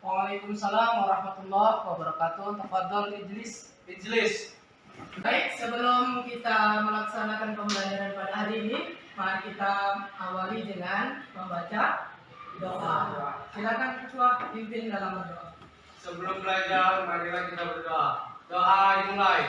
Waalaikumsalam warahmatullahi wabarakatuh. Tafadhol ijlis. Baik, sebelum kita melaksanakan pembelajaran pada hari ini, mari kita awali dengan membaca doa. Silakan ketua pimpin dalam berdoa. Sebelum belajar, marilah kita berdoa. Doa dimulai.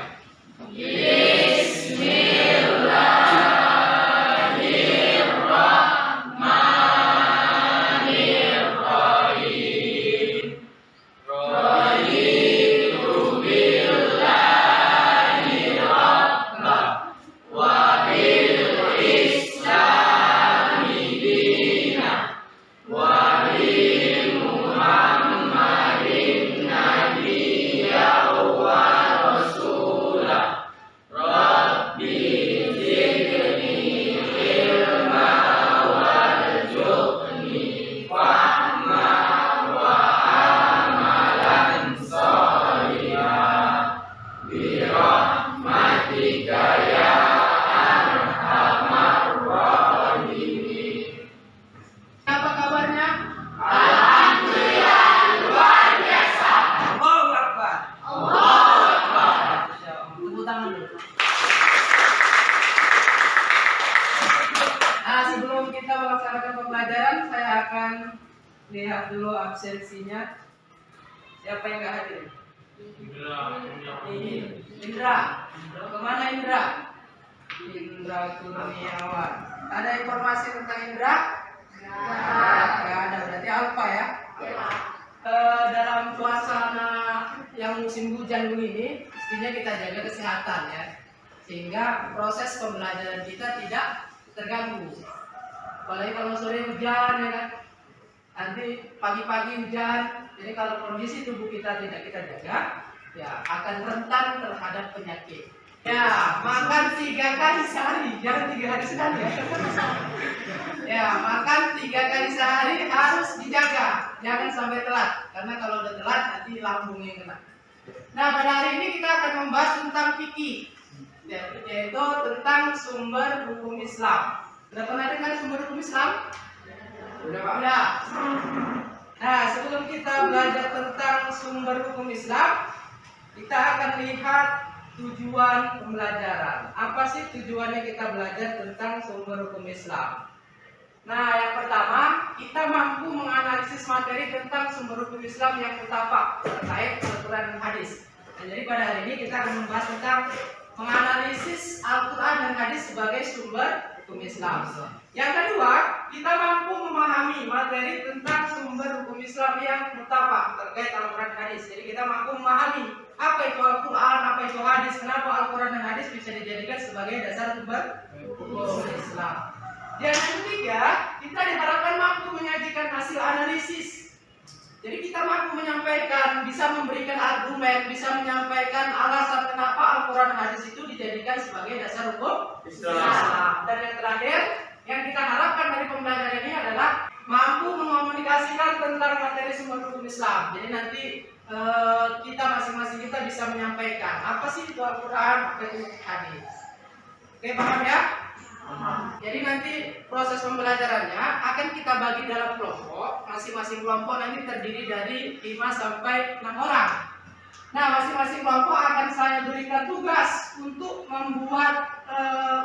Apa kabarnya? Allahu Akbar. Tepuk tangan dulu. Nah, sebelum kita melaksanakan pembelajaran, saya akan lihat dulu absensinya. Siapa yang nggak hadir? Indra. Kemana Indra? Indra Kurniawan. Ada informasi tentang Indra? Nggak ada. Berarti Alfa ya? Dalam suasana yang musim hujan begini, mestinya kita jaga kesehatan ya, sehingga proses pembelajaran kita tidak terganggu. Apalagi kalau sore hujan ya kan, nanti pagi-pagi hujan. Jadi kalau kondisi tubuh kita tidak kita jaga, ya akan rentan terhadap penyakit. Ya, makan 3 kali sehari, jangan 3 hari sekali ya. Ya, makan 3 kali sehari harus dijaga, jangan sampai telat. Karena kalau udah telat nanti lambung yang kena. Nah, pada hari ini kita akan membahas tentang fikih, yaitu tentang sumber hukum Islam. Sudah pernah dengar sumber hukum Islam? Udah Pak? Udah. Nah, sebelum kita belajar tentang sumber hukum Islam, kita akan lihat tujuan pembelajaran. Apa sih tujuannya kita belajar tentang sumber hukum Islam? Nah, yang pertama, kita mampu menganalisis materi tentang sumber hukum Islam yang mutlak terkait Al-Quran dan hadis. Nah, jadi pada hari ini kita akan membahas tentang menganalisis Al-Quran dan hadis sebagai sumber hukum Islam. Yang kedua, kita mampu memahami materi tentang sumber hukum Islam yang mutlak terkait Al-Quran dan hadis. Jadi kita mampu memahami apa itu Al-Quran, apa itu hadis, kenapa Al-Quran dan hadis bisa dijadikan sebagai dasar sumber hukum Islam. Dan yang ketiga, kita diharapkan mampu menyajikan hasil analisis. Jadi kita mampu menyampaikan, bisa memberikan argumen, bisa menyampaikan alasan kenapa Al-Quran dan hadis itu dijadikan sebagai dasar hukum Islam. Dan yang terakhir, yang kita harapkan dari pembelajaran ini adalah mampu mengomunikasikan tentang materi sumber hukum Islam. Jadi nanti kita masing-masing kita bisa menyampaikan apa sih itu Al-Quran, apa itu hadis. Oke, paham ya? Jadi nanti proses pembelajarannya akan kita bagi dalam kelompok. Masing-masing kelompok nanti terdiri dari 5 sampai 6 orang. Nah, masing-masing kelompok akan saya berikan tugas untuk membuat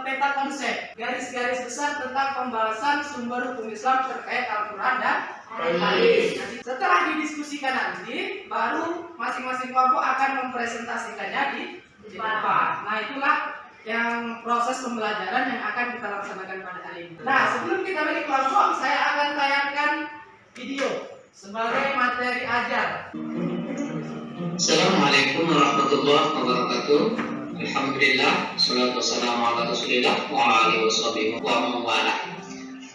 peta konsep, garis-garis besar tentang pembahasan sumber hukum Islam terkait Al-Quran dan hadis. Setelah didiskusikan nanti, baru masing-masing kelompok akan mempresentasikannya di depan. Nah, itulah yang proses pembelajaran yang akan kita laksanakan pada hari ini. Nah, sebelum kita bagi kelompok, saya akan tayangkan video sebagai materi ajar. Assalamualaikum warahmatullahi wabarakatuh. Alhamdulillah, salatu wassalamu ala rasulillah wa alihi washabihi wa mawalah.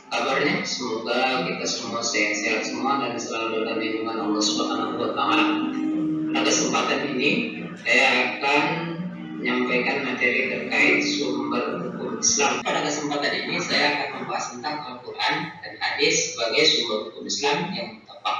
Kabarnya semoga kita semua sehat-sehat semua dan selalu dalam lindungan Allah Subhanahu wa taala. Pada kesempatan ini saya akan menyampaikan materi terkait sumber hukum Islam. Pada kesempatan ini saya akan membahas tentang Al-Quran dan hadis sebagai sumber hukum Islam yang tepat.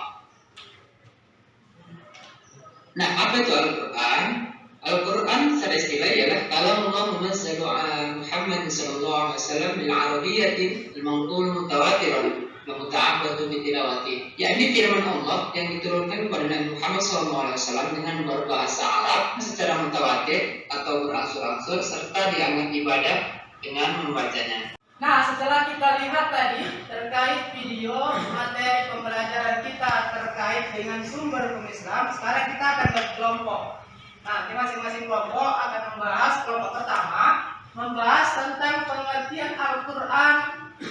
Nah, apa itu Al-Quran? Al-Quran secara istilah ialah kalamullah munazzalu ala Muhammad sallallahu alaihi wasallam bil arabiyyatin al-manqul mutawatiran Muta'abbadu bitilawati. Ya, ini firman Allah yang diturunkan kepada Nabi Muhammad SAW dengan berbahasa Arab secara mutawatir atau berangsur-angsur serta dianggap ibadah dengan membacanya. Nah, setelah kita lihat tadi terkait video materi pembelajaran kita terkait dengan sumber hukum Islam, sekarang kita akan berkelompok. Nah, di masing-masing kelompok akan membahas. Kelompok pertama membahas tentang pengertian Al-Quran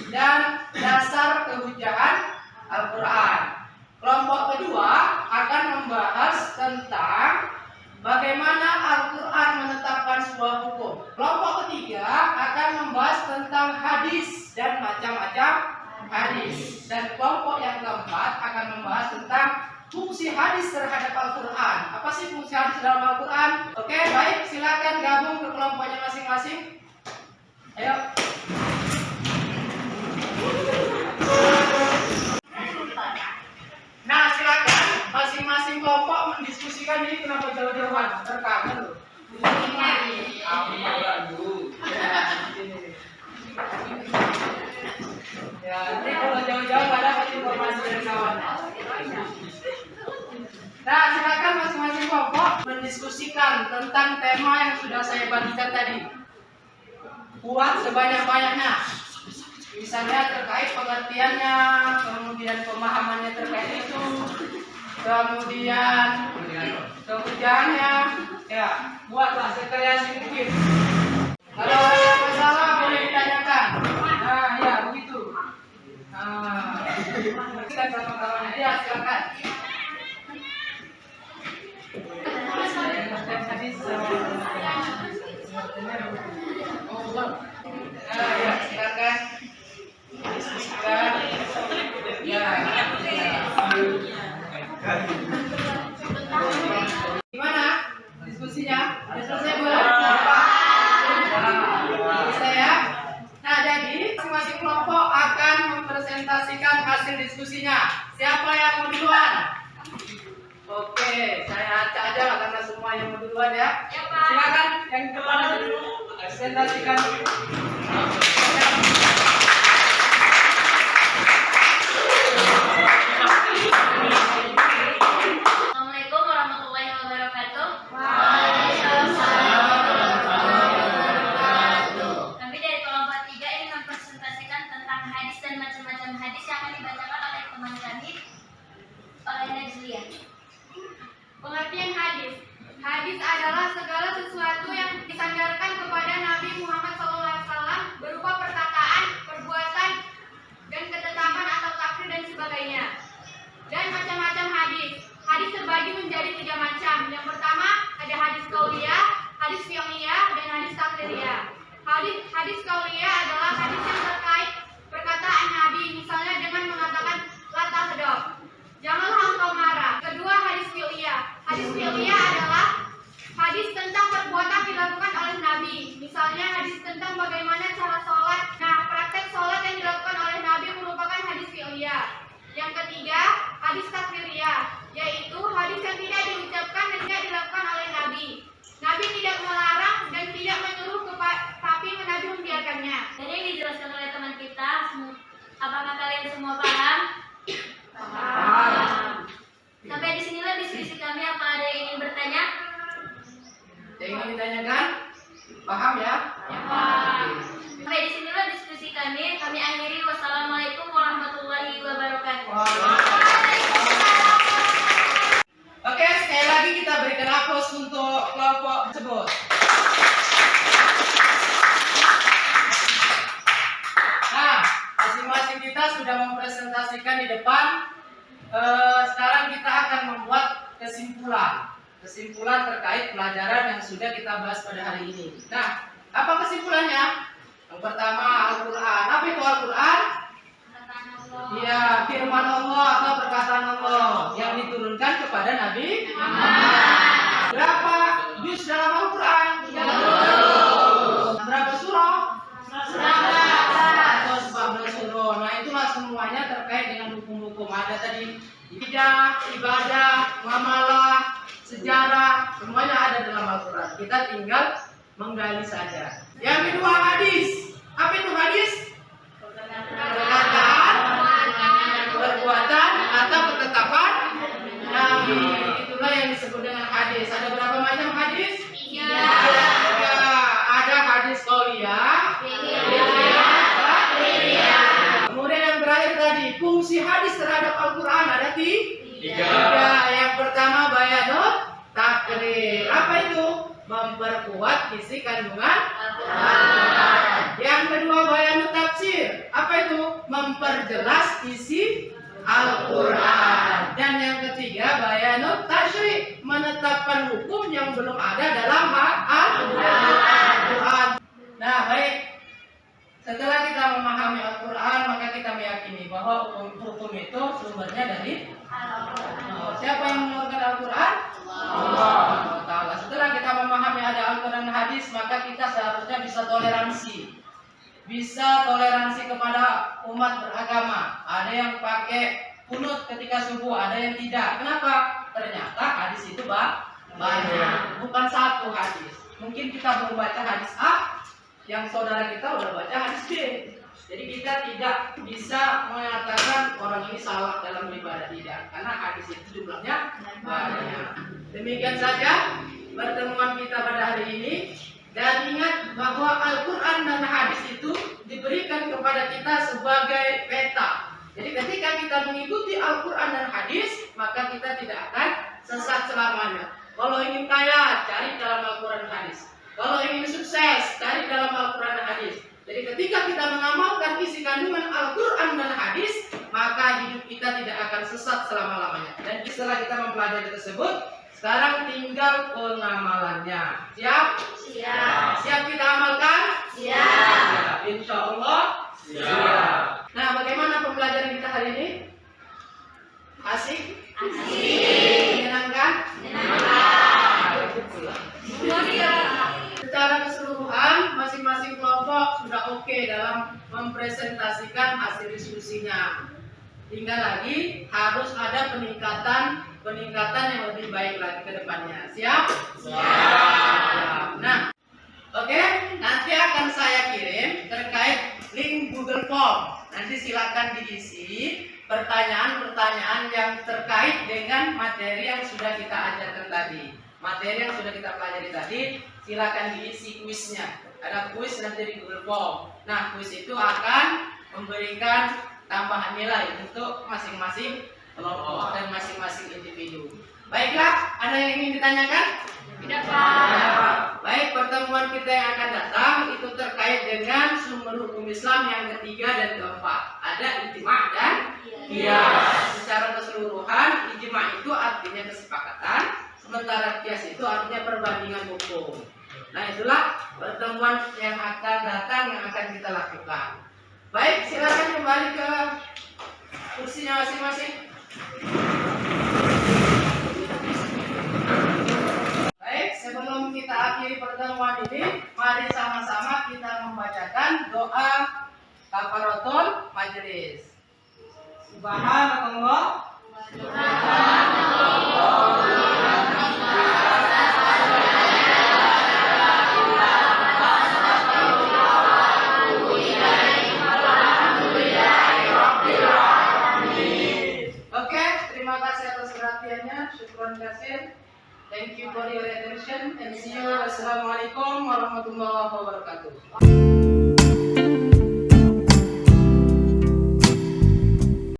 dan dasar kehujahan Al-Quran. Kelompok kedua akan membahas tentang bagaimana Al-Quran menetapkan sebuah hukum. Kelompok ketiga akan membahas tentang hadis dan macam-macam hadis. Dan kelompok yang keempat akan membahas tentang fungsi hadis terhadap Al-Quran. Apa sih fungsi hadis dalam Al-Quran? Oke, baik, silakan gabung ke kelompoknya masing-masing. Ayo. Nah, silakan masing-masing kelompok mendiskusikan ini kenapa jauh-jauhan. Terkangen loh. Ya, nanti kalau jauh-jauh nggak dapat informasi dari kawan. Nah, silakan masing-masing kelompok mendiskusikan tentang tema yang sudah saya bagikan tadi. Buat sebanyak-banyaknya. Misalnya terkait pengertiannya, kemudian pemahamannya terkait itu, kemudian kehujahannya, ya buatlah sekreasi mungkin. Kalau ada masalah boleh ditanyakan. Nah, ya begitu. Kita kawan-kawan ya, silakan. Ya, silakan. Diskusikan. Ya. Gimana diskusinya? Sudah selesai belum? Bisa ya? Nah, jadi masing-masing kelompok akan mempresentasikan hasil diskusinya. Siapa yang mau duluan? Oke, saya acak aja lah karena semua yang mau duluan ya. Silakan yang depan aja dulu presentasikan. Assalamualaikum warahmatullahi wabarakatuh. Kami dari kelompok 3 ingin mempresentasikan tentang hadis dan macam-macam hadis yang akan dibacakan oleh teman kami, oleh Najlia. Pengertian hadis. Hadis adalah segala sesuatu yang disandarkan kepada Nabi Muhammad SAW berupa perkataan, perbuatan, dan ketetapan atau takrir dan sebagainya. Dan macam-macam hadis. Hadis terbagi menjadi 3 macam. Yang pertama ada hadis qauliyah, hadis fi'liyah, dan hadis takririah. Hadis qauliyah adalah hadis yang terkait perkataan Nabi, misalnya dengan mengatakan la taghdab, janganlah engkau marah. Kedua, hadis fi'liyah. Hadis fi'liyah adalah hadis tentang perbuatan dilakukan oleh Nabi. Misalnya hadis tentang bagaimana cara sholat. Nah, praktek sholat yang dilakukan oleh Nabi merupakan hadis fi'liyah. Yang ketiga, hadis takririah, yaitu hadis yang tidak diucapkan dan tidak dilakukan oleh Nabi. Nabi tidak melarang dan tidak menyuruh, tapi Nabi membiarkannya. Jadi yang dijelaskan oleh teman kita, apakah kalian semua paham? Paham. Sampai di sinilah diskusi kami. Apa ada yang ingin bertanya? Yang ingin ditanyakan? Paham ya? Paham. Sampai di sinilah diskusi kami. Kami akhiri. Wassalamualaikum warahmatullahi wabarakatuh. Oke, sekali lagi kita berikan aplaus untuk kelompok tersebut. Nah, masing-masing kita sudah mempresentasikan di depan. Sekarang kita akan membuat kesimpulan terkait pelajaran yang sudah kita bahas pada hari ini. Nah, apa kesimpulannya? Yang pertama, Al-Quran. Apa itu Al-Quran? Ya, firman Allah atau perkataan Allah yang diturunkan kepada Nabi Muhammad. Berapa juz dalam Al-Quran? 30. Berapa surah? 14 surah. Nah, itulah semuanya terkait dengan hukum-hukum. Ada tadi ibadah, muamalah, sejarah, semuanya ada dalam Al-Quran. Kita tinggal menggali saja. Yang kedua, hadis. Apa itu hadis? Perkataan disebut dengan hadis. Ada berapa macam hadis? 3. Ada hadis qauliyah, kemudian yang terakhir tadi, fungsi hadis terhadap Al-Quran ada 3. Yang pertama bayanut takrir. Apa itu? Memperkuat isi kandungan Al-Quran. Yang kedua bayanut tafsir. Apa itu? Memperjelas isi Al-Quran. Dan yang ketiga bayanut tasyri', menetapkan hukum yang belum ada dalam Al-Quran. Nah, baik. Setelah kita memahami Al-Quran, maka kita meyakini bahwa hukum itu sumbernya dari Allah. Siapa yang menurunkan Al-Quran? Allah Ta'ala. Setelah kita memahami ada Al-Quran dan hadis, maka kita seharusnya bisa toleransi. Bisa toleransi kepada umat beragama. Ada yang pakai kunut ketika subuh, ada yang tidak. Kenapa? Ternyata hadis itu banyak. Bukan satu hadis. Mungkin kita belum baca hadis A, yang saudara kita udah baca hadis B. Jadi kita tidak bisa mengatakan orang ini salah dalam beribadah, tidak. Karena hadis itu jumlahnya banyak. Demikian saja pertemuan kita pada hari ini. Dan ingat bahwa Al-Quran dan hadis itu diberikan kepada kita sebagai peta. Jadi ketika kita mengikuti Al-Quran dan hadis, maka kita tidak akan sesat selamanya. Kalau ingin kaya, cari dalam Al-Quran dan hadis. Kalau ingin sukses, cari dalam Al-Quran dan hadis. Jadi ketika kita mengamalkan isi kandungan Al-Quran dan hadis, maka hidup kita tidak akan sesat selama-lamanya. Dan setelah kita mempelajari tersebut, sekarang tinggal pengamalannya. Siap? Siap. Siap kita amalkan? Siap. Insya Allah? Siap. Nah, bagaimana pembelajaran kita hari ini? Asik? Menyenangkan? Secara keseluruhan, masing-masing kelompok sudah oke dalam mempresentasikan hasil diskusinya. Tinggal lagi harus ada peningkatan yang lebih baik lagi ke depannya. Siap? Siap. Nah, oke, nanti akan saya kirim terkait link Google Form. Nanti silakan diisi pertanyaan-pertanyaan yang terkait dengan materi yang sudah kita ajarkan tadi. Materi yang sudah kita pelajari tadi, silakan diisi kuisnya. Ada kuis nanti di Google Form. Nah, kuis itu akan memberikan tambahan nilai untuk masing-masing kelompok dan masing-masing individu. Baiklah, ada yang ingin ditanyakan? Tidak, Pak. Baik, pertemuan kita yang akan datang itu terkait dengan sumber hukum Islam yang ketiga dan keempat. Ada ijma' dan qiyas. Secara keseluruhan, ijma' itu artinya kesepakatan, sementara qiyas itu artinya perbandingan hukum. Nah, itulah pertemuan yang akan datang yang akan kita lakukan. Baik, silakan kembali ke kursinya masing-masing. Baik, sebelum kita akhiri pertemuan ini, mari sama-sama kita membacakan doa kafaratul majelis. Subhanallah. Oke, terima kasih atas perhatiannya. Syukron kasih. Thank you for your attention and see you. Assalamualaikum warahmatullahi wabarakatuh.